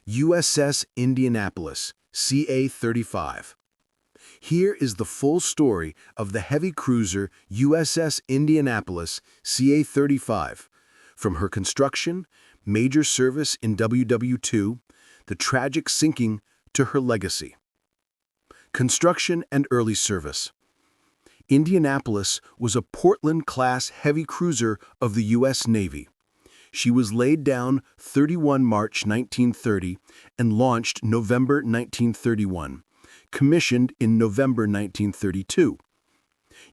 USS Indianapolis, CA-35. Here is the full story of the heavy cruiser USS Indianapolis, CA-35, from her construction, major service in WWII, the tragic sinking, to her legacy. Construction and early service. Indianapolis was a Portland-class heavy cruiser of the U.S. Navy. She was laid down 31 March 1930 and launched November 1931, commissioned in November 1932.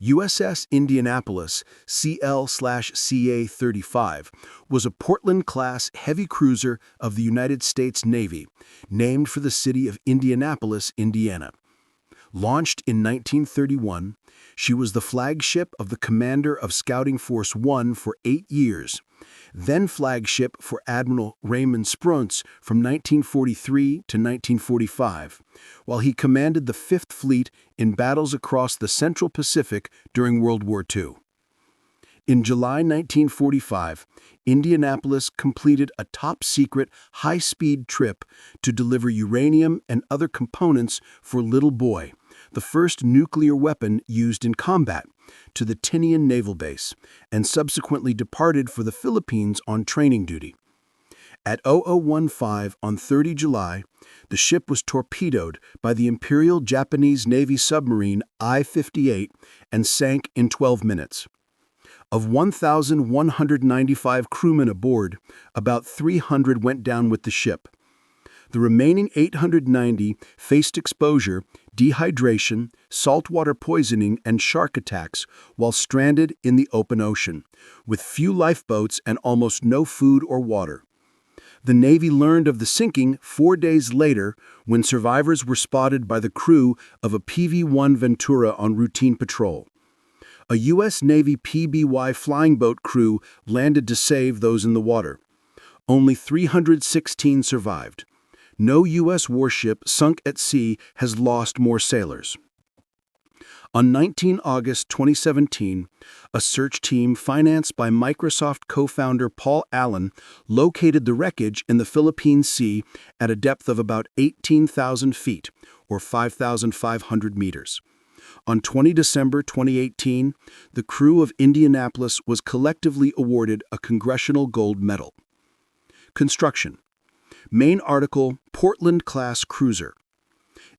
USS Indianapolis, CL/CA-35, was a Portland-class heavy cruiser of the United States Navy, named for the city of Indianapolis, Indiana. Launched in 1931, she was the flagship of the commander of Scouting Force 1 for 8 years, then flagship for Admiral Raymond Spruance from 1943 to 1945, while he commanded the Fifth Fleet in battles across the Central Pacific during World War II. In July 1945, Indianapolis completed a top-secret, high-speed trip to deliver uranium and other components for Little Boy, the first nuclear weapon used in combat, to the Tinian Naval Base, and subsequently departed for the Philippines on training duty. At 0015 on 30 July, the ship was torpedoed by the Imperial Japanese Navy submarine I-58 and sank in 12 minutes. Of 1,195 crewmen aboard, about 300 went down with the ship. The remaining 890 faced exposure, dehydration, saltwater poisoning, and shark attacks while stranded in the open ocean, with few lifeboats and almost no food or water. The Navy learned of the sinking 4 days later when survivors were spotted by the crew of a PV-1 Ventura on routine patrol. A U.S. Navy PBY flying boat crew landed to save those in the water. Only 316 survived. No U.S. warship sunk at sea has lost more sailors. On 19 August 2017, a search team financed by Microsoft co-founder Paul Allen located the wreckage in the Philippine Sea at a depth of about 18,000 feet, or 5,500 meters. On 20 December 2018, the crew of Indianapolis was collectively awarded a Congressional Gold Medal. Construction. Main article, Portland-class cruiser.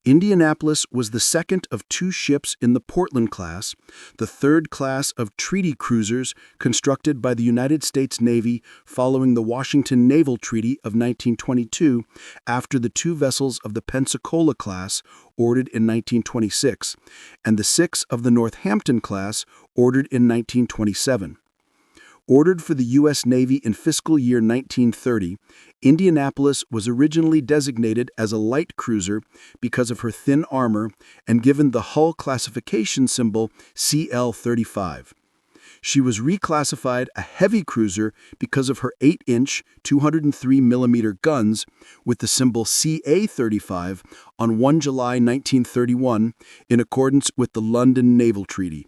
Indianapolis was the second of 2 ships in the Portland class, the third class of treaty cruisers constructed by the United States Navy following the Washington Naval Treaty of 1922 after the 2 vessels of the Pensacola class ordered in 1926 and the 6 of the Northampton class ordered in 1927. Ordered for the U.S. Navy in fiscal year 1930, Indianapolis was originally designated as a light cruiser because of her thin armor and given the hull classification symbol CL-35. She was reclassified a heavy cruiser because of her 8-inch, 203mm guns with the symbol CA-35 on 1 July 1931 in accordance with the London Naval Treaty.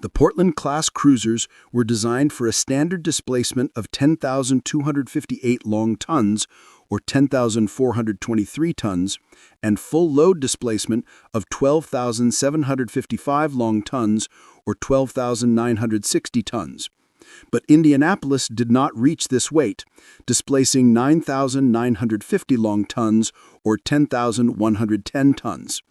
The Portland-class cruisers were designed for a standard displacement of 10,258 long tons, or 10,423 tons, and full load displacement of 12,755 long tons, or 12,960 tons. But Indianapolis did not reach this weight, displacing 9,950 long tons, or 10,110 tons.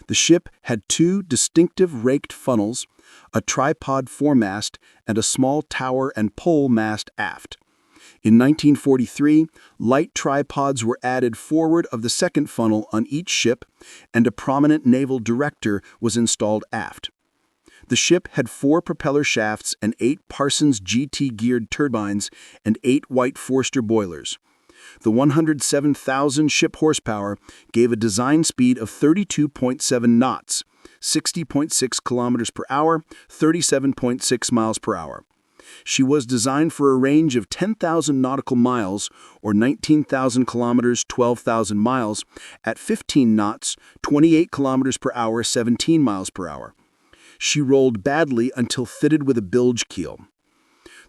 The ship had 2 distinctive raked funnels, a tripod foremast, and a small tower and pole mast aft. In 1943, light tripods were added forward of the second funnel on each ship, and a prominent naval director was installed aft. The ship had 4 propeller shafts and 8 Parsons GT-geared turbines and 8 White Forster boilers. The 107,000 ship horsepower gave a design speed of 32.7 knots, 60.6 kilometers per hour, 37.6 miles per hour. She was designed for a range of 10,000 nautical miles, or 19,000 kilometers, 12,000 miles, at 15 knots, 28 kilometers per hour, 17 miles per hour. She rolled badly until fitted with a bilge keel.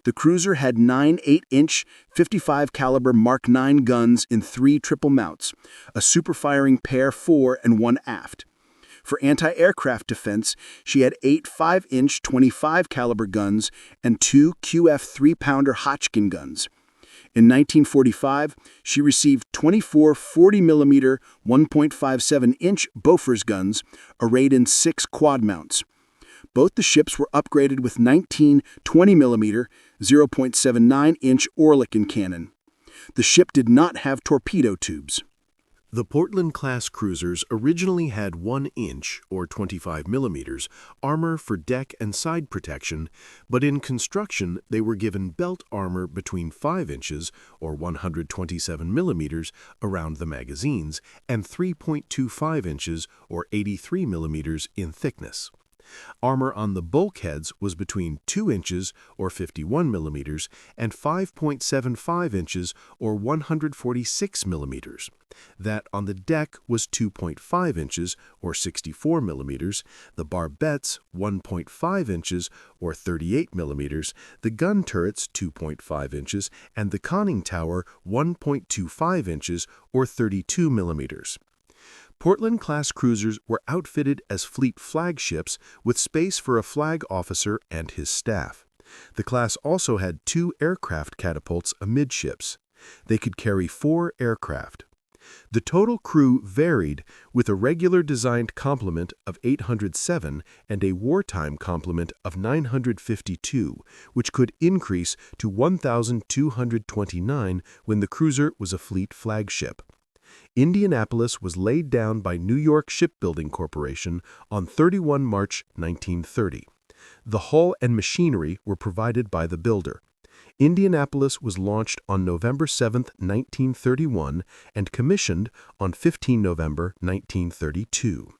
The cruiser had 9 8-inch 55 caliber Mark 9 guns in 3 triple mounts, a super-firing pair fore and one aft. For anti-aircraft defense, she had 8 5-inch 25 caliber guns and 2 QF 3-pounder Hodgkin guns. In 1945, she received 24 40mm 1.57-inch Bofors guns arrayed in 6 quad mounts. Both the ships were upgraded with 19 20mm 0.79-inch Oerlikon cannon. The ship did not have torpedo tubes. The Portland-class cruisers originally had 1-inch, or 25 millimeters, armor for deck and side protection, but in construction they were given belt armor between 5 inches, or 127 millimeters, around the magazines, and 3.25 inches, or 83 millimeters, in thickness. Armor on the bulkheads was between 2 inches, or 51 millimeters, and 5.75 inches, or 146 millimeters. That on the deck was 2.5 inches, or 64 millimeters, the barbettes 1.5 inches, or 38 millimeters, the gun turrets 2.5 inches, and the conning tower 1.25 inches, or 32 millimeters. Portland-class cruisers were outfitted as fleet flagships with space for a flag officer and his staff. The class also had 2 aircraft catapults amidships. They could carry 4 aircraft. The total crew varied, with a regular designed complement of 807 and a wartime complement of 952, which could increase to 1,229 when the cruiser was a fleet flagship. Indianapolis was laid down by New York Shipbuilding Corporation on 31 March 1930. The hull and machinery were provided by the builder. Indianapolis was launched on November 7, 1931, and commissioned on 15 November 1932.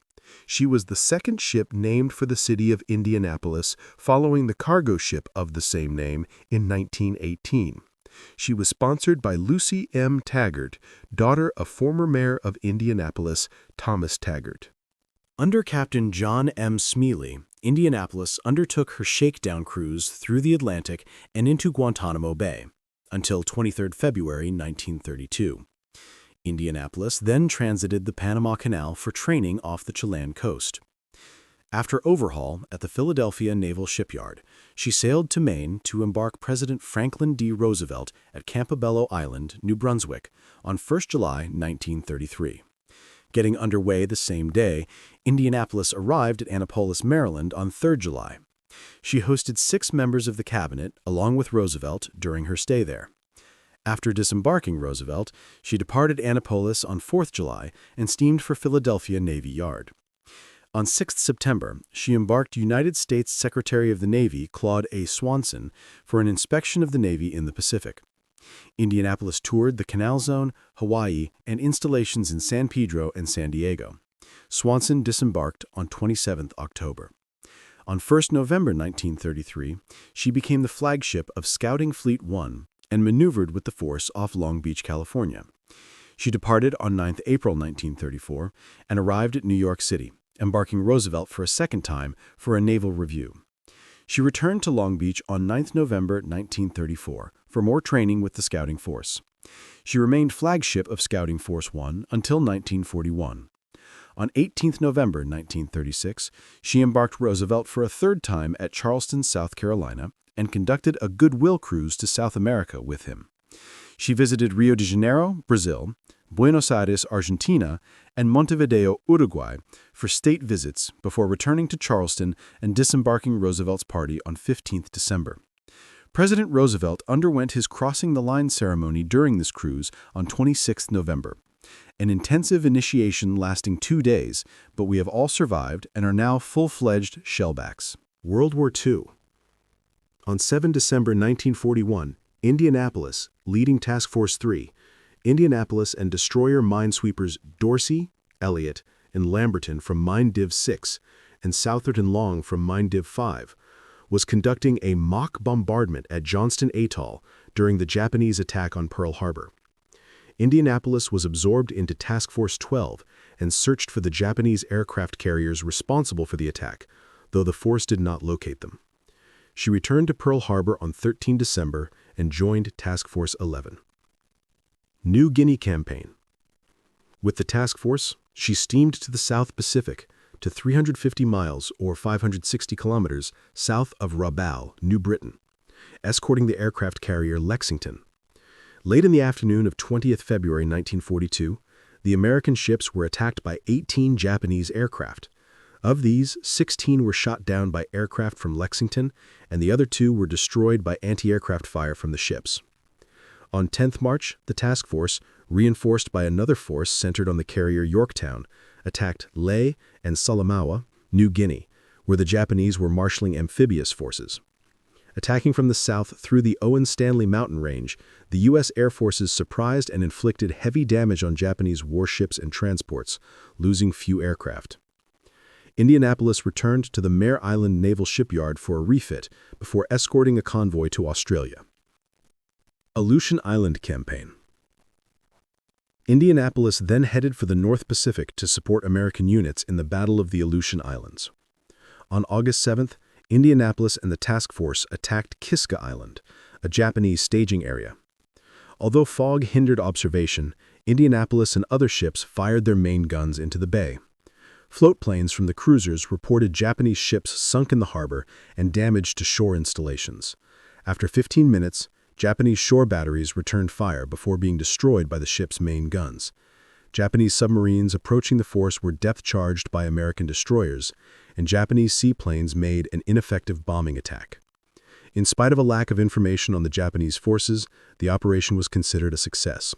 She was the second ship named for the city of Indianapolis, following the cargo ship of the same name in 1918. She was sponsored by Lucy M. Taggart, daughter of former mayor of Indianapolis, Thomas Taggart. Under Captain John M. Smealy, Indianapolis undertook her shakedown cruise through the Atlantic and into Guantanamo Bay until 23 February 1932. Indianapolis then transited the Panama Canal for training off the Chilean coast. After overhaul at the Philadelphia Naval Shipyard, she sailed to Maine to embark President Franklin D. Roosevelt at Campobello Island, New Brunswick, on 1 July 1933. Getting underway the same day, Indianapolis arrived at Annapolis, Maryland on 3 July. She hosted 6 members of the cabinet, along with Roosevelt, during her stay there. After disembarking Roosevelt, she departed Annapolis on 4 July and steamed for Philadelphia Navy Yard. On 6 September, she embarked United States Secretary of the Navy Claude A. Swanson for an inspection of the Navy in the Pacific. Indianapolis toured the Canal Zone, Hawaii, and installations in San Pedro and San Diego. Swanson disembarked on 27 October. On 1 November 1933, she became the flagship of Scouting Fleet 1 and maneuvered with the force off Long Beach, California. She departed on 9 April 1934 and arrived at New York City, embarking Roosevelt for a second time for a naval review. She returned to Long Beach on 9 November 1934 for more training with the Scouting Force. She remained flagship of Scouting Force 1 until 1941. On 18 November 1936, she embarked Roosevelt for a third time at Charleston, South Carolina, and conducted a goodwill cruise to South America with him. She visited Rio de Janeiro, Brazil, Buenos Aires, Argentina, and Montevideo, Uruguay, for state visits before returning to Charleston and disembarking Roosevelt's party on 15 December. President Roosevelt underwent his crossing the line ceremony during this cruise on 26 November. An intensive initiation lasting 2 days, but we have all survived and are now full-fledged shellbacks. World War II. On 7 December 1941, Indianapolis, leading Task Force 3, Indianapolis and destroyer minesweepers Dorsey, Elliott, and Lamberton from Mine Div 6 and Southard and Long from Mine Div 5, was conducting a mock bombardment at Johnston Atoll during the Japanese attack on Pearl Harbor. Indianapolis was absorbed into Task Force 12 and searched for the Japanese aircraft carriers responsible for the attack, though the force did not locate them. She returned to Pearl Harbor on 13 December and joined Task Force 11. New Guinea Campaign. With the task force, she steamed to the South Pacific, to 350 miles or 560 kilometers south of Rabaul, New Britain, escorting the aircraft carrier Lexington. Late in the afternoon of 20th February 1942, the American ships were attacked by 18 Japanese aircraft. Of these, 16 were shot down by aircraft from Lexington, and the other 2 were destroyed by anti-aircraft fire from the ships. On 10th March, the task force, reinforced by another force centered on the carrier Yorktown, attacked Lae and Salamaua, New Guinea, where the Japanese were marshalling amphibious forces. Attacking from the south through the Owen Stanley mountain range, the U.S. Air Forces surprised and inflicted heavy damage on Japanese warships and transports, losing few aircraft. Indianapolis returned to the Mare Island Naval Shipyard for a refit before escorting a convoy to Australia. Aleutian Island Campaign. Indianapolis then headed for the North Pacific to support American units in the Battle of the Aleutian Islands. On August 7th, Indianapolis and the task force attacked Kiska Island, a Japanese staging area. Although fog hindered observation, Indianapolis and other ships fired their main guns into the bay. Float planes from the cruisers reported Japanese ships sunk in the harbor and damage to shore installations. After 15 minutes, Japanese shore batteries returned fire before being destroyed by the ship's main guns. Japanese submarines approaching the force were depth-charged by American destroyers, and Japanese seaplanes made an ineffective bombing attack. In spite of a lack of information on the Japanese forces, the operation was considered a success.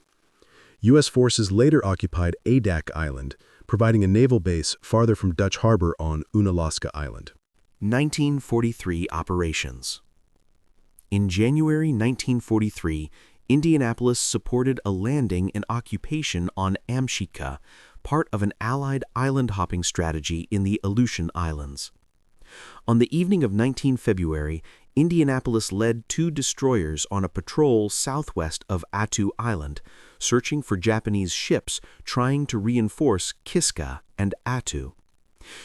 U.S. forces later occupied Adak Island, providing a naval base farther from Dutch Harbor on Unalaska Island. 1943 operations. In January 1943, Indianapolis supported a landing and occupation on Amchitka, part of an Allied island-hopping strategy in the Aleutian Islands. On the evening of 19 February, Indianapolis led 2 destroyers on a patrol southwest of Attu Island, searching for Japanese ships trying to reinforce Kiska and Attu.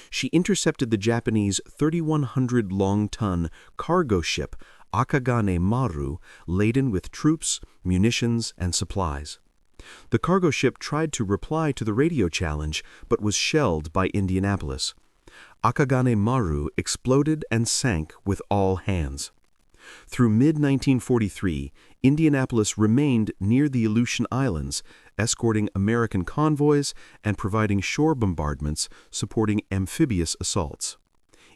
She intercepted the Japanese 3,100 long-ton cargo ship Akagane Maru, laden with troops, munitions, and supplies. The cargo ship tried to reply to the radio challenge, but was shelled by Indianapolis. Akagane Maru exploded and sank with all hands. Through mid-1943, Indianapolis remained near the Aleutian Islands, escorting American convoys and providing shore bombardments supporting amphibious assaults.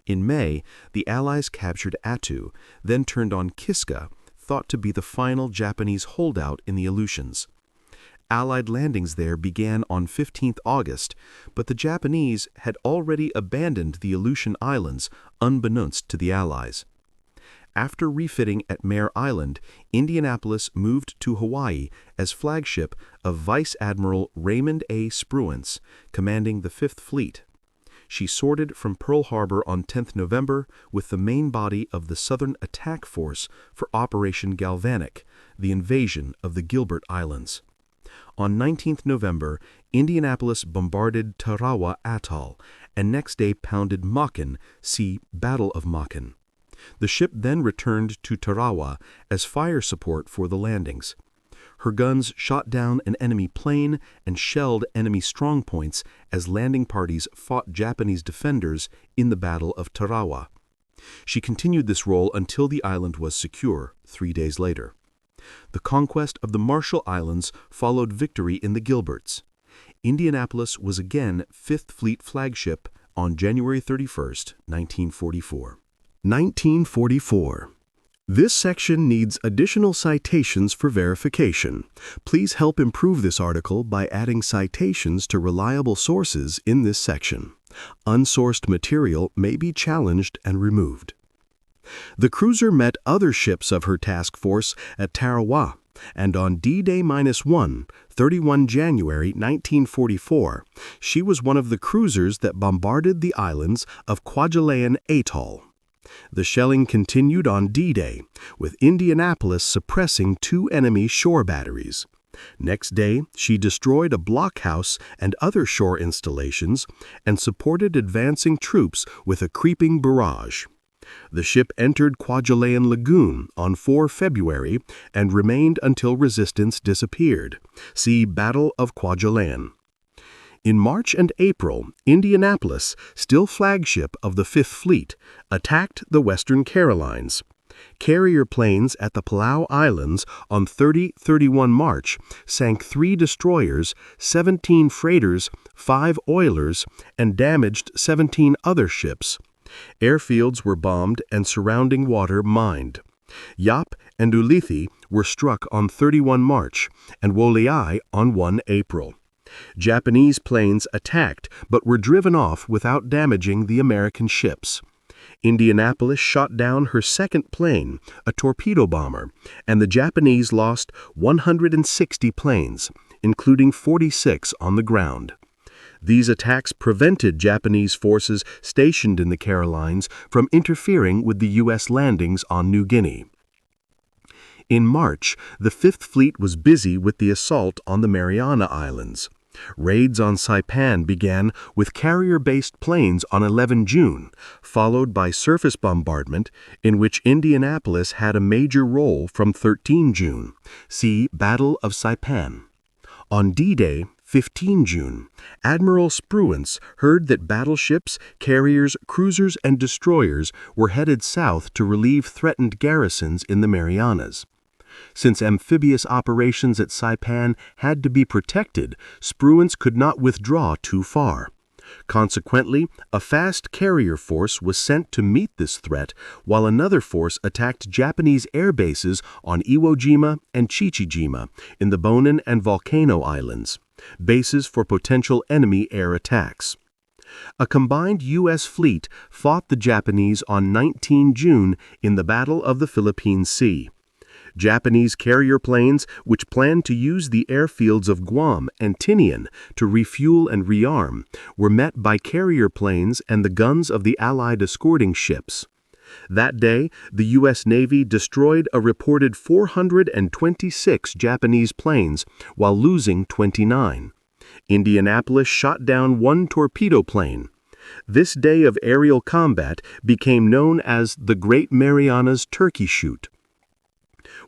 In May, the Allies captured Attu, then turned on Kiska, thought to be the final Japanese holdout in the Aleutians. Allied landings there began on 15 August, but the Japanese had already abandoned the Aleutian Islands unbeknownst to the Allies. After refitting at Mare Island, Indianapolis moved to Hawaii as flagship of Vice Admiral Raymond A. Spruance, commanding the 5th Fleet. She sorted from Pearl Harbor on 10 November with the main body of the Southern Attack Force for Operation Galvanic, the invasion of the Gilbert Islands. On 19 November, Indianapolis bombarded Tarawa Atoll, and next day pounded Makin, see Battle of Makin. The ship then returned to Tarawa as fire support for the landings. Her guns shot down an enemy plane and shelled enemy strongpoints as landing parties fought Japanese defenders in the Battle of Tarawa. She continued this role until the island was secure 3 days later. The conquest of the Marshall Islands followed victory in the Gilberts. Indianapolis was again 5th Fleet flagship on January 31, 1944. 1944. This section needs additional citations for verification. Please help improve this article by adding citations to reliable sources in this section. Unsourced material may be challenged and removed. The cruiser met other ships of her task force at Tarawa, and on D-Day-1, 31 January 1944, she was one of the cruisers that bombarded the islands of Kwajalein Atoll. The shelling continued on D-Day, with Indianapolis suppressing 2 enemy shore batteries. Next day, she destroyed a blockhouse and other shore installations and supported advancing troops with a creeping barrage. The ship entered Kwajalein Lagoon on 4 February and remained until resistance disappeared. See Battle of Kwajalein. In March and April, Indianapolis, still flagship of the Fifth Fleet, attacked the Western Carolines. Carrier planes at the Palau Islands on 30-31 March sank 3 destroyers, 17 freighters, 5 oilers, and damaged 17 other ships. Airfields were bombed and surrounding water mined. Yap and Ulithi were struck on 31 March and WWII on 1 April. Japanese planes attacked but were driven off without damaging the American ships. Indianapolis shot down her second plane, a torpedo bomber, and the Japanese lost 160 planes, including 46 on the ground. These attacks prevented Japanese forces stationed in the Carolines from interfering with the U.S. landings on New Guinea. In March, the Fifth Fleet was busy with the assault on the Mariana Islands. Raids on Saipan began with carrier-based planes on 11 June, followed by surface bombardment, in which Indianapolis had a major role from 13 June. See Battle of Saipan. On D-Day, 15 June, Admiral Spruance heard that battleships, carriers, cruisers, and destroyers were headed south to relieve threatened garrisons in the Marianas. Since amphibious operations at Saipan had to be protected, Spruance could not withdraw too far. Consequently, a fast carrier force was sent to meet this threat, while another force attacked Japanese air bases on Iwo Jima and Chichijima in the Bonin and Volcano Islands, bases for potential enemy air attacks. A combined U.S. fleet fought the Japanese on 19 June in the Battle of the Philippine Sea. Japanese carrier planes, which planned to use the airfields of Guam and Tinian to refuel and rearm, were met by carrier planes and the guns of the Allied escorting ships. That day, the U.S. Navy destroyed a reported 426 Japanese planes while losing 29. Indianapolis shot down 1 torpedo plane. This day of aerial combat became known as the Great Marianas Turkey Shoot.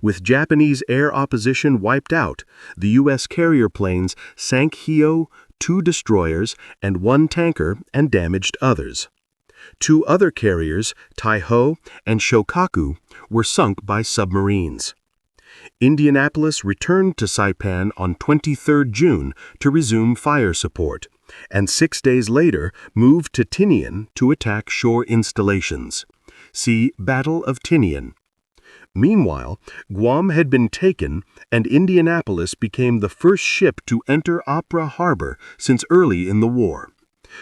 With Japanese air opposition wiped out, the U.S. carrier planes sank Hio, 2 destroyers, and 1 tanker and damaged others. 2 other carriers, Taiho and Shokaku, were sunk by submarines. Indianapolis returned to Saipan on 23 June to resume fire support, and 6 days later moved to Tinian to attack shore installations. See Battle of Tinian. Meanwhile, Guam had been taken, and Indianapolis became the first ship to enter Apra Harbor since early in the war.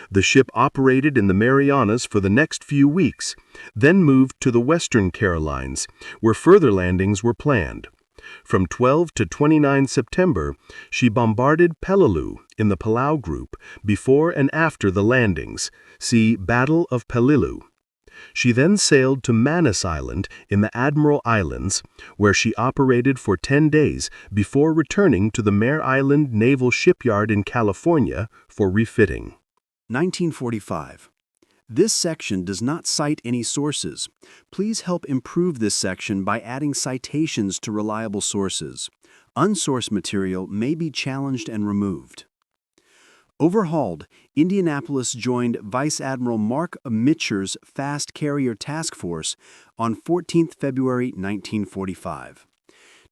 The ship operated in the Marianas for the next few weeks, then moved to the Western Carolines, where further landings were planned. From 12 to 29 September, she bombarded Peleliu in the Palau Group before and after the landings. See Battle of Peleliu. She then sailed to Manus Island in the Admiral Islands, where she operated for 10 days before returning to the Mare Island Naval Shipyard in California for refitting. 1945. This section does not cite any sources. Please help improve this section by adding citations to reliable sources. Unsourced material may be challenged and removed. Overhauled, Indianapolis joined Vice Admiral Mark Mitcher's Fast Carrier Task Force on 14 February 1945.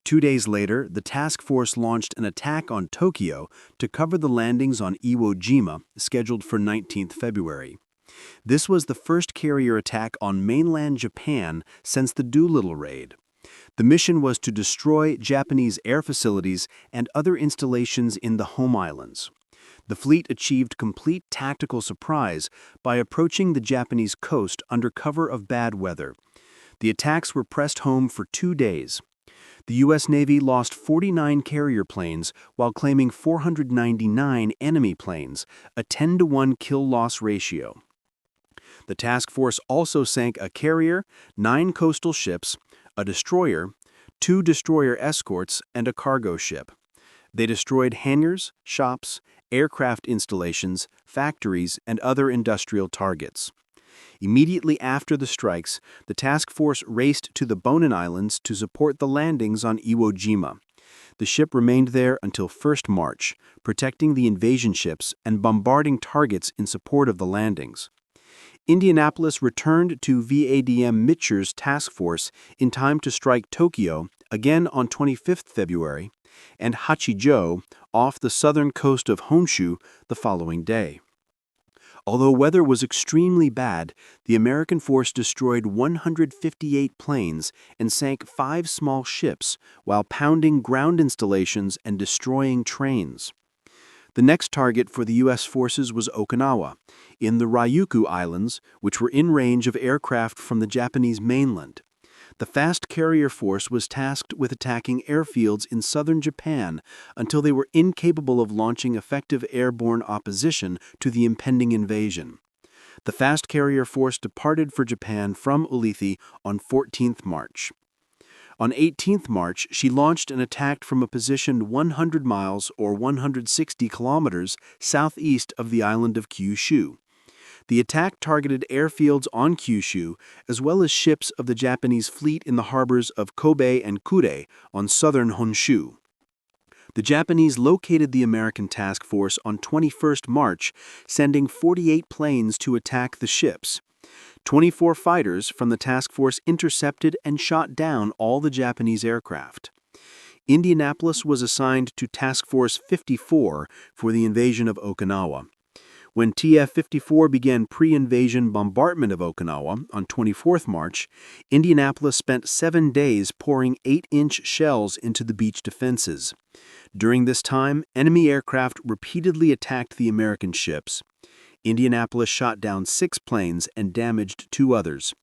2 days later, the task force launched an attack on Tokyo to cover the landings on Iwo Jima, scheduled for 19 February. This was the first carrier attack on mainland Japan since the Doolittle raid. The mission was to destroy Japanese air facilities and other installations in the home islands. The fleet achieved complete tactical surprise by approaching the Japanese coast under cover of bad weather. The attacks were pressed home for 2 days. The U.S. Navy lost 49 carrier planes while claiming 499 enemy planes, a 10-to-1 kill-loss ratio. The task force also sank a carrier, 9 coastal ships, a destroyer, 2 destroyer escorts, and a cargo ship. They destroyed hangars, shops, aircraft installations, factories, and other industrial targets. Immediately after the strikes, the task force raced to the Bonin Islands to support the landings on Iwo Jima. The ship remained there until 1st March, protecting the invasion ships and bombarding targets in support of the landings. Indianapolis returned to VADM Mitcher's task force in time to strike Tokyo again on 25th February and Hachijo off the southern coast of Honshu the following day. Although weather was extremely bad, the American force destroyed 158 planes and sank 5 small ships while pounding ground installations and destroying trains. The next target for the U.S. forces was Okinawa, in the Ryukyu Islands, which were in range of aircraft from the Japanese mainland. The fast carrier force was tasked with attacking airfields in southern Japan until they were incapable of launching effective airborne opposition to the impending invasion. The fast carrier force departed for Japan from Ulithi on 14th March. On 18th March, she launched and attacked from a position 100 miles or 160 kilometers southeast of the island of Kyushu. The attack targeted airfields on Kyushu, as well as ships of the Japanese fleet in the harbors of Kobe and Kure on southern Honshu. The Japanese located the American task force on 21st March, sending 48 planes to attack the ships. 24 fighters from the task force intercepted and shot down all the Japanese aircraft. Indianapolis was assigned to Task Force 54 for the invasion of Okinawa. When TF-54 began pre-invasion bombardment of Okinawa on 24th March, Indianapolis spent 7 days pouring 8-inch shells into the beach defenses. During this time, enemy aircraft repeatedly attacked the American ships. Indianapolis shot down 6 planes and damaged 2 others.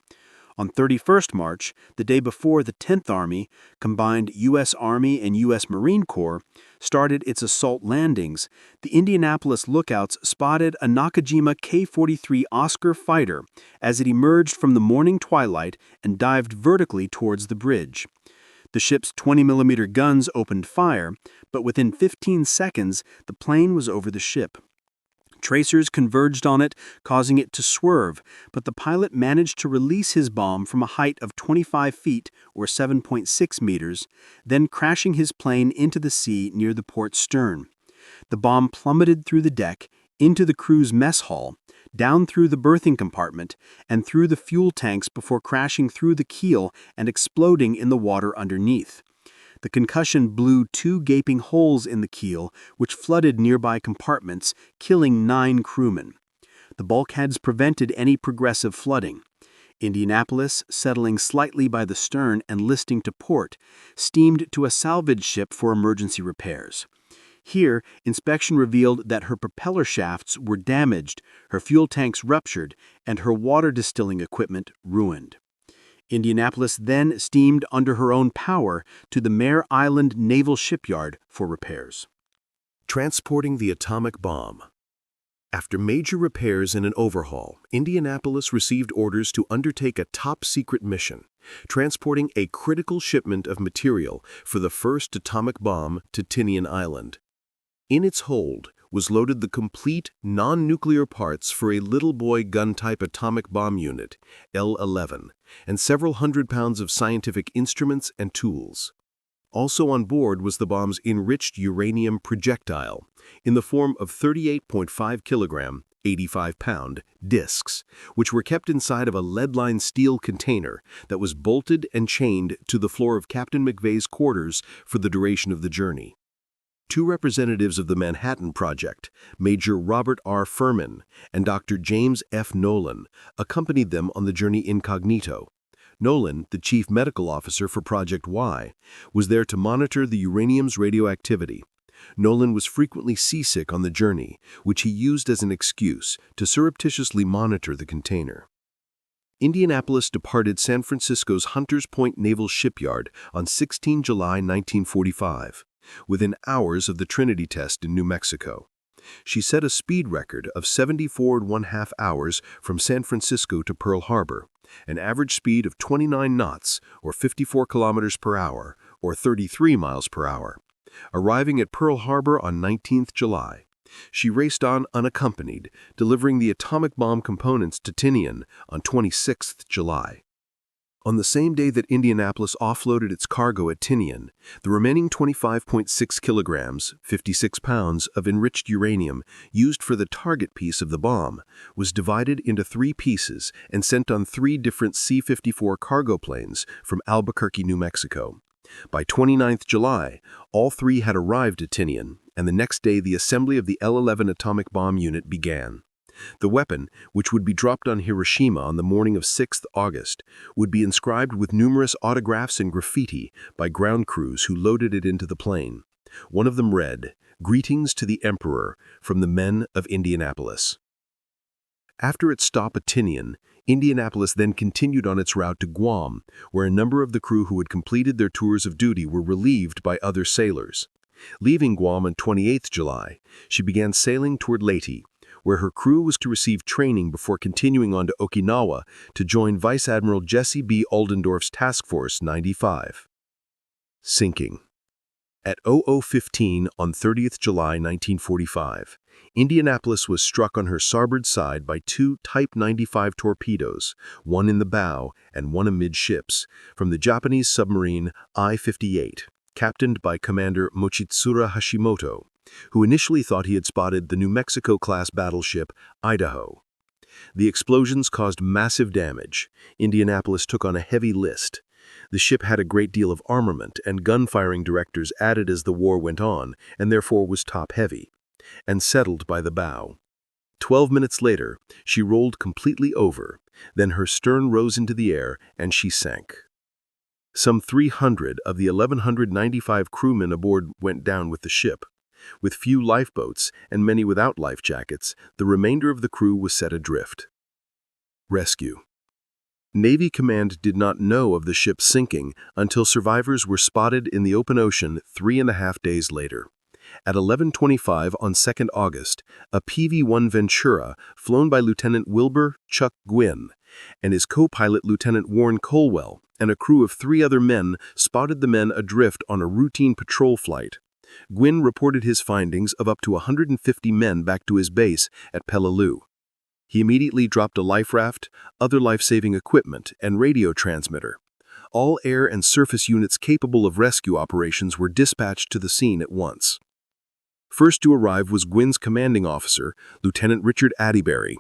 On 31st March, the day before the 10th Army, combined U.S. Army and U.S. Marine Corps, started its assault landings, the Indianapolis lookouts spotted a Nakajima K-43 Oscar fighter as it emerged from the morning twilight and dived vertically towards the bridge. The ship's 20mm guns opened fire, but within 15 seconds, the plane was over the ship. Tracers converged on it, causing it to swerve, but the pilot managed to release his bomb from a height of 25 feet or 7.6 meters, then crashing his plane into the sea near the port's stern. The bomb plummeted through the deck, into the crew's mess hall, down through the berthing compartment, and through the fuel tanks before crashing through the keel and exploding in the water underneath. The concussion blew 2 gaping holes in the keel, which flooded nearby compartments, killing 9 crewmen. The bulkheads prevented any progressive flooding. Indianapolis, settling slightly by the stern and listing to port, steamed to a salvage ship for emergency repairs. Here, inspection revealed that her propeller shafts were damaged, her fuel tanks ruptured, and her water distilling equipment ruined. Indianapolis then steamed under her own power to the Mare Island Naval Shipyard for repairs. Transporting the atomic bomb. After major repairs and an overhaul, Indianapolis received orders to undertake a top-secret mission, transporting a critical shipment of material for the first atomic bomb to Tinian Island. In its hold was loaded the complete non-nuclear parts for a little boy gun-type atomic bomb unit, L-11, and several hundred pounds of scientific instruments and tools. Also on board was the bomb's enriched uranium projectile in the form of 38.5 kilogram, 85-pound discs, which were kept inside of a lead-lined steel container that was bolted and chained to the floor of Captain McVeigh's quarters for the duration of the journey. 2 representatives of the Manhattan Project, Major Robert R. Furman and Dr. James F. Nolan, accompanied them on the journey incognito. Nolan, the chief medical officer for Project Y, was there to monitor the uranium's radioactivity. Nolan was frequently seasick on the journey, which he used as an excuse to surreptitiously monitor the container. Indianapolis departed San Francisco's Hunters Point Naval Shipyard on 16 July 1945. Within hours of the Trinity test in New Mexico. She set a speed record of 74.5 hours from San Francisco to Pearl Harbor, an average speed of 29 knots or 54 kilometers per hour or 33 miles per hour, arriving at Pearl Harbor on 19th July. She raced on unaccompanied, delivering the atomic bomb components to Tinian on 26 July. On the same day that Indianapolis offloaded its cargo at Tinian, the remaining 25.6 kilograms, 56 pounds, of enriched uranium used for the target piece of the bomb was divided into 3 pieces and sent on 3 different C-54 cargo planes from Albuquerque, New Mexico. By 29 July, all 3 had arrived at Tinian, and the next day the assembly of the L-11 atomic bomb unit began. The weapon, which would be dropped on Hiroshima on the morning of 6 August, would be inscribed with numerous autographs and graffiti by ground crews who loaded it into the plane. One of them read, "Greetings to the Emperor from the men of Indianapolis." After its stop at Tinian, Indianapolis then continued on its route to Guam, where a number of the crew who had completed their tours of duty were relieved by other sailors. Leaving Guam on 28 July, she began sailing toward Leyte, where her crew was to receive training before continuing on to Okinawa to join Vice Admiral Jesse B. Oldendorf's Task Force 95. Sinking. At 00:15 on 30 July 1945, Indianapolis was struck on her starboard side by 2 Type 95 torpedoes, one in the bow and one amidships, from the Japanese submarine I-58, captained by Commander Mochitsura Hashimoto, who initially thought he had spotted the New Mexico-class battleship Idaho. The explosions caused massive damage. Indianapolis took on a heavy list. The ship had a great deal of armament, and gun-firing directors added as the war went on, and therefore was top-heavy, and settled by the bow. 12 minutes later, she rolled completely over, then her stern rose into the air, and she sank. Some 300 of the 1,195 crewmen aboard went down with the ship. With few lifeboats and many without life jackets, the remainder of the crew was set adrift. Rescue. Navy Command did not know of the ship sinking until survivors were spotted in the open ocean 3.5 days later. At 11:25 on 2 August, a PV-1 Ventura, flown by Lieutenant Wilbur Chuck Gwynn, and his co-pilot Lieutenant Warren Colwell, and a crew of 3 other men spotted the men adrift on a routine patrol flight. Gwynn reported his findings of up to 150 men back to his base at Peleliu. He immediately dropped a life raft, other life-saving equipment, and radio transmitter. All air and surface units capable of rescue operations were dispatched to the scene at once. First to arrive was Gwynn's commanding officer, Lieutenant Richard Atterbury.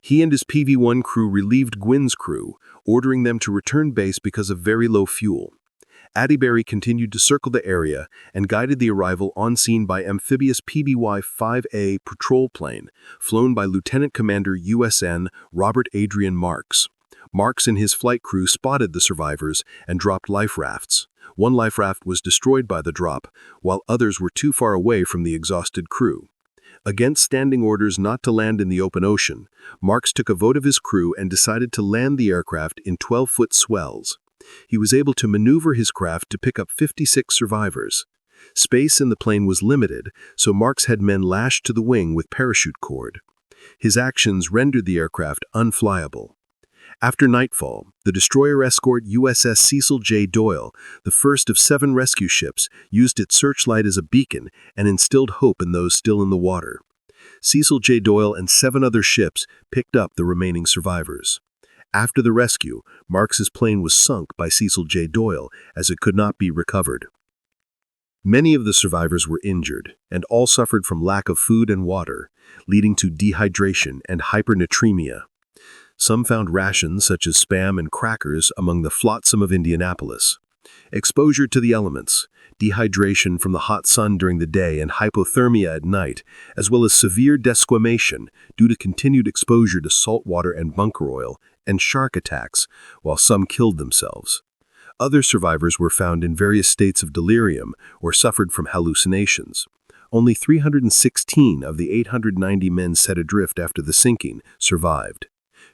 He and his PV-1 crew relieved Gwynn's crew, ordering them to return base because of very low fuel. Atterbury continued to circle the area and guided the arrival on scene by amphibious PBY-5A patrol plane, flown by Lieutenant Commander USN Robert Adrian Marks. Marks and his flight crew spotted the survivors and dropped life rafts. One life raft was destroyed by the drop, while others were too far away from the exhausted crew. Against standing orders not to land in the open ocean, Marks took a vote of his crew and decided to land the aircraft in 12-foot swells. He was able to maneuver his craft to pick up 56 survivors. Space in the plane was limited, so Marks had men lashed to the wing with parachute cord. His actions rendered the aircraft unflyable. After nightfall, the destroyer escort USS Cecil J. Doyle, the first of 7 rescue ships, used its searchlight as a beacon and instilled hope in those still in the water. Cecil J. Doyle and 7 other ships picked up the remaining survivors. After the rescue, Marks's plane was sunk by Cecil J. Doyle as it could not be recovered. Many of the survivors were injured, and all suffered from lack of food and water, leading to dehydration and hypernatremia. Some found rations such as Spam and crackers among the flotsam of Indianapolis. Exposure to the elements, dehydration from the hot sun during the day and hypothermia at night, as well as severe desquamation due to continued exposure to salt water and bunker oil, and shark attacks, while some killed themselves. Other survivors were found in various states of delirium or suffered from hallucinations. Only 316 of the 890 men set adrift after the sinking survived.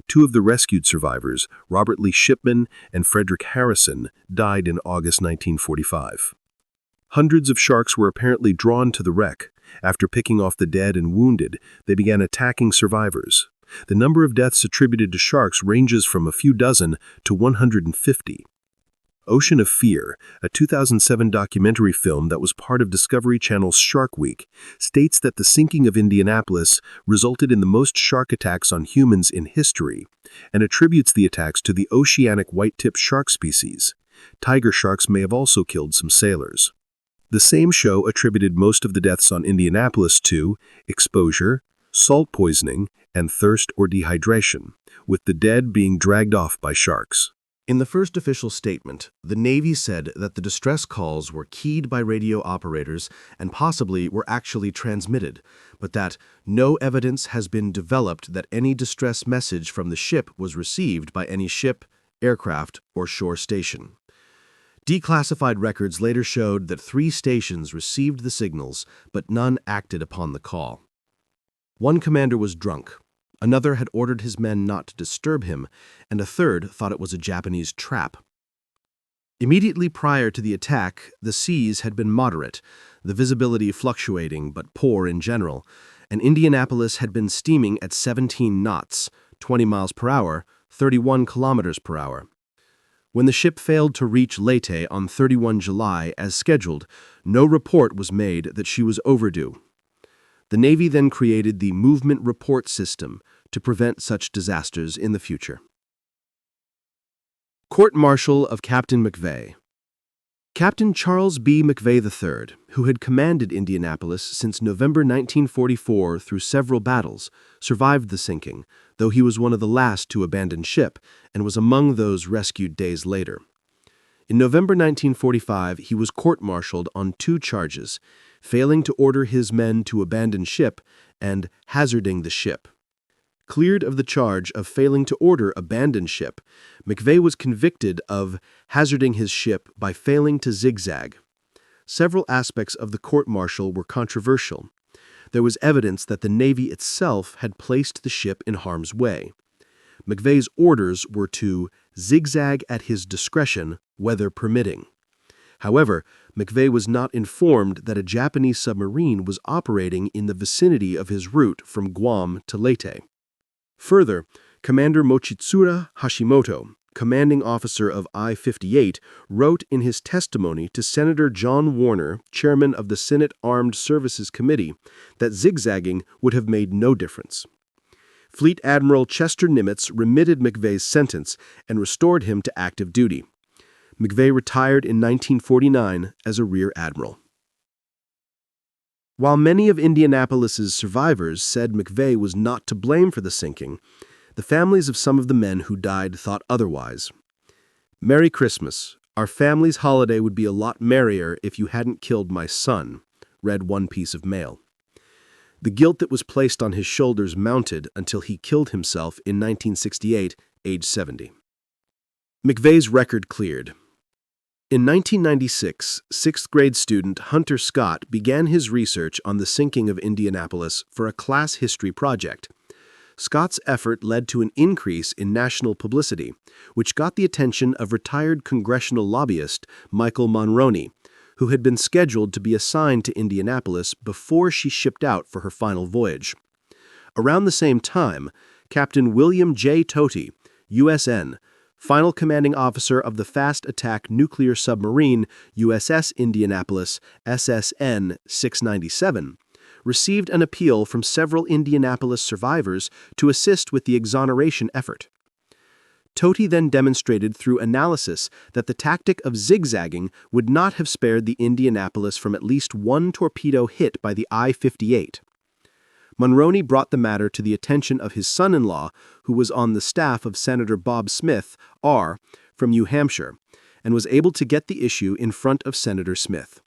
2 of the rescued survivors, Robert Lee Shipman and Frederick Harrison, died in August 1945. Hundreds of sharks were apparently drawn to the wreck. After picking off the dead and wounded, they began attacking survivors. The number of deaths attributed to sharks ranges from a few dozen to 150. Ocean of Fear, a 2007 documentary film that was part of Discovery Channel's Shark Week, states that the sinking of Indianapolis resulted in the most shark attacks on humans in history, and attributes the attacks to the oceanic white-tip shark species. Tiger sharks may have also killed some sailors. The same show attributed most of the deaths on Indianapolis to exposure, salt poisoning, and thirst or dehydration, with the dead being dragged off by sharks. In the first official statement, the Navy said that the distress calls were keyed by radio operators and possibly were actually transmitted, but that no evidence has been developed that any distress message from the ship was received by any ship, aircraft, or shore station. Declassified records later showed that 3 stations received the signals, but none acted upon the call. One commander was drunk. Another had ordered his men not to disturb him, and a third thought it was a Japanese trap. Immediately prior to the attack, the seas had been moderate, the visibility fluctuating but poor in general, and Indianapolis had been steaming at 17 knots, 20 miles per hour, 31 kilometers per hour. When the ship failed to reach Leyte on 31 July as scheduled, no report was made that she was overdue. The Navy then created the Movement Report System to prevent such disasters in the future. Court-martial of Captain McVeigh. Captain Charles B. McVeigh III, who had commanded Indianapolis since November 1944 through several battles, survived the sinking, though he was one of the last to abandon ship and was among those rescued days later. In November 1945, he was court-martialed on 2 charges: failing to order his men to abandon ship and hazarding the ship. Cleared of the charge of failing to order abandon ship, McVeigh was convicted of hazarding his ship by failing to zigzag. Several aspects of the court-martial were controversial. There was evidence that the Navy itself had placed the ship in harm's way. McVeigh's orders were to zigzag at his discretion, weather permitting. However, McVeigh was not informed that a Japanese submarine was operating in the vicinity of his route from Guam to Leyte. Further, Commander Mochitsura Hashimoto, commanding officer of I-58, wrote in his testimony to Senator John Warner, chairman of the Senate Armed Services Committee, that zigzagging would have made no difference. Fleet Admiral Chester Nimitz remitted McVeigh's sentence and restored him to active duty. McVeigh retired in 1949 as a rear admiral. While many of Indianapolis's survivors said McVeigh was not to blame for the sinking, the families of some of the men who died thought otherwise. "Merry Christmas. Our family's holiday would be a lot merrier if you hadn't killed my son," read one piece of mail. The guilt that was placed on his shoulders mounted until he killed himself in 1968, age 70. McVeigh's record cleared. In 1996, 6th-grade student Hunter Scott began his research on the sinking of Indianapolis for a class history project. Scott's effort led to an increase in national publicity, which got the attention of retired congressional lobbyist Michael Monroney, who had been scheduled to be assigned to Indianapolis before she shipped out for her final voyage. Around the same time, Captain William J. Toty, USN, final commanding officer of the fast-attack nuclear submarine USS Indianapolis, SSN 697, received an appeal from several Indianapolis survivors to assist with the exoneration effort. Toty then demonstrated through analysis that the tactic of zigzagging would not have spared the Indianapolis from at least one torpedo hit by the I-58. Monroney brought the matter to the attention of his son-in-law, who was on the staff of Senator Bob Smith, R., from New Hampshire, and was able to get the issue in front of Senator Smith.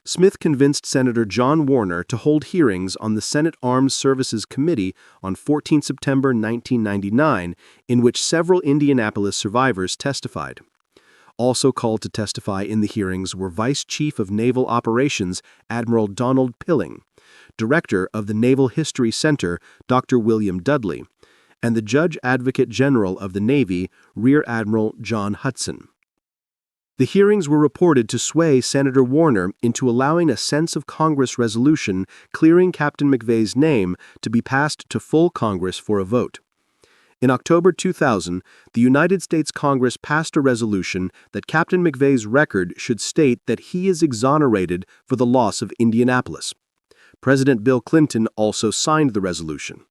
Smith convinced Senator John Warner to hold hearings on the Senate Armed Services Committee on 14 September 1999, in which several Indianapolis survivors testified. Also called to testify in the hearings were Vice Chief of Naval Operations Admiral Donald Pilling, Director of the Naval History Center Dr. William Dudley, and the Judge Advocate General of the Navy Rear Admiral John Hudson. The hearings were reported to sway Senator Warner into allowing a sense of Congress resolution clearing Captain McVeigh's name to be passed to full Congress for a vote. In October 2000, the United States Congress passed a resolution that Captain McVeigh's record should state that he is exonerated for the loss of Indianapolis. President Bill Clinton also signed the resolution.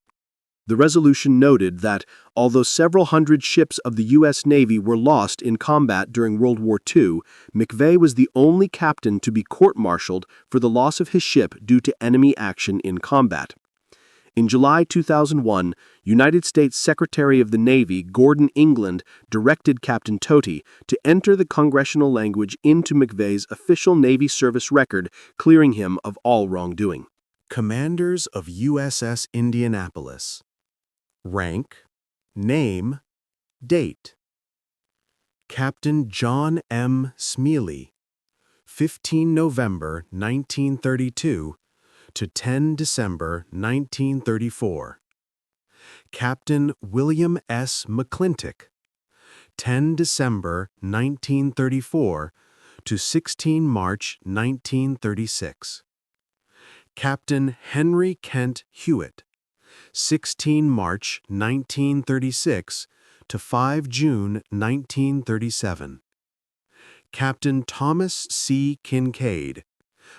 The resolution noted that, although several hundred ships of the U.S. Navy were lost in combat during World War II, McVeigh was the only captain to be court-martialed for the loss of his ship due to enemy action in combat. In July 2001, United States Secretary of the Navy Gordon England directed Captain Toty to enter the congressional language into McVeigh's official Navy service record, clearing him of all wrongdoing. Commanders of USS Indianapolis. Rank, name, date. Captain John M. Smealy, 15 November 1932 to 10 December 1934. Captain William S. McClintock, 10 December 1934 to 16 March 1936. Captain Henry Kent Hewitt, 16 March 1936 to 5 June 1937. Captain Thomas C. Kincaid,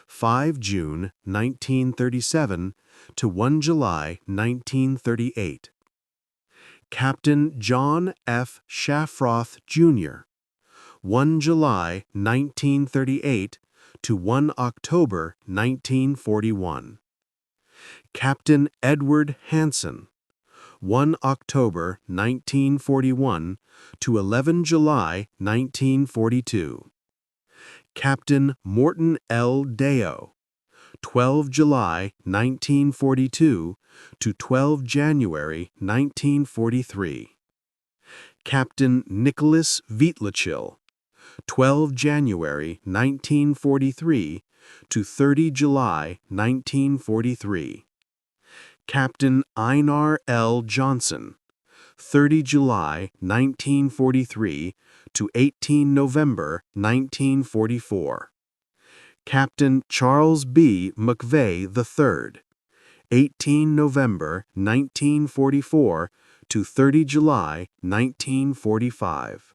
5 June 1937 to 1 July 1938. Captain John F. Shafroth, Jr., 1 July 1938 to 1 October 1941. Captain Edward Hanson, 1 October 1941 to 11 July 1942. Captain Morton L. Deo, 12 July 1942 to 12 January 1943. Captain Nicholas Vietlachil, 12 January 1943 to 30 July 1943. Captain Einar L. Johnson, 30 July 1943 to 18 November 1944. Captain Charles B. McVeigh III, 18 November 1944 to 30 July 1945.